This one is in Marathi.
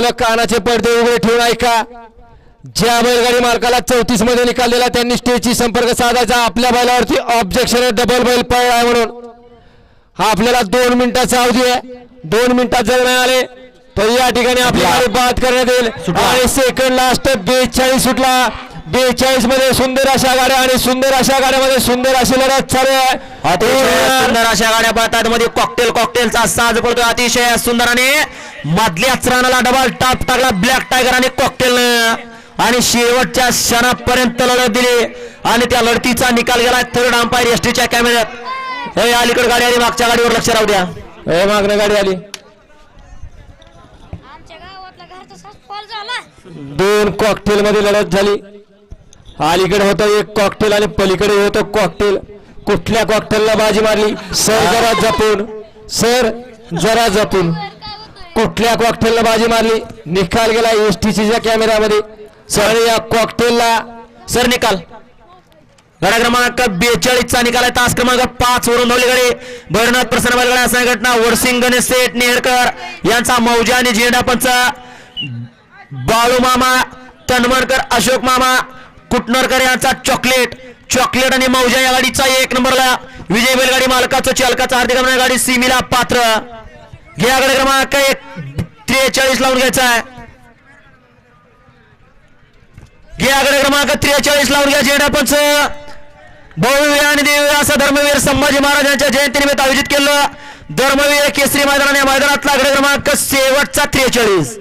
मालक कानाचे पडदे उघडे ठेवून ऐका. ज्या बैलगाडी मालकाला 34 मध्ये निकाल दिला त्यांनी स्टेजशी संपर्क साधायचा. आपल्या बैलावरती ऑब्जेक्शन आहे, डबल बैल पळला म्हणून. हा आपल्याला 2 मिनिटाचा अवधी आहे. 2 मिनिटात जर नाही आले तर या ठिकाणी आपली गाडी बाद करण्यात येईल. आणि सेकंड लास्ट 42 सुटला. 42 मध्ये सुंदर अशा गाड्या आणि सुंदर अशा गाड्यामध्ये सुंदर अशी लढत चालू आहे. सुंदर अशा गाड्या पळतात. मध्ये कॉकटेलचा साज पडतो अतिशय सुंदर आणि मधल्याच रानाला डबल टाप टाकला ब्लॅक टायगर आणि कॉकटेलनं आणि शेवटच्या क्षणापर्यंत लढत दिली आणि त्या लढतीचा निकाल गेला. थर्ड अंपायर एसटीच्या कॅमेऱ्यात. हे अलीकडे गाडी आली, मागच्या गाडीवर लक्ष राहू द्या. हे मागणं गाडी आली. 2 कॉकटेल मध्ये लढत झाली. अलीकडे होतं एक कॉकटेल आणि पलीकडे होतं कॉकटेल. कुठल्या कॉकटेलला बाजी मारली सर? जरा जपून सर, जरा जपून. कुठल्या कॉकटेलला बाजी मारली? निकाल गेला एसटीच्या कॅमेऱ्यामध्ये. सर या कॉकटेलला सर निकाल गाडा क्रमांक 42 चा निकाल आहे. तास क्रमांक 5 वरून धावली गाडी भैरवनाथ प्रसन्न बैलगाडा संघटना वडसिंग गणेश सेठ नेहरकर यांचा मौजा आणि झेंडा पंच बाळू मामा तनवरकर, अशोक मामा कुटनरकर यांचा चॉकलेट आणि मौजा या गाडीचा 1 नंबरला विजय बैलगाडी मालकाचं चालकाचा हार्दिक अभिनंदन. गाडी सीमीला पात्र. घ्या गाडी क्रमांक 43 लावून घ्यायचा आहे. घ्या गाडी क्रमांक 43 लावून घ्या. झेंडा पंच भव्य आणि दिव्य असं धर्मवीर संभाजी महाराजांच्या जयंतीनिमित्त आयोजित केलं धर्मवीर केसरी मैदान. या मैदानातला गड क्रमांक शेवटचा 43.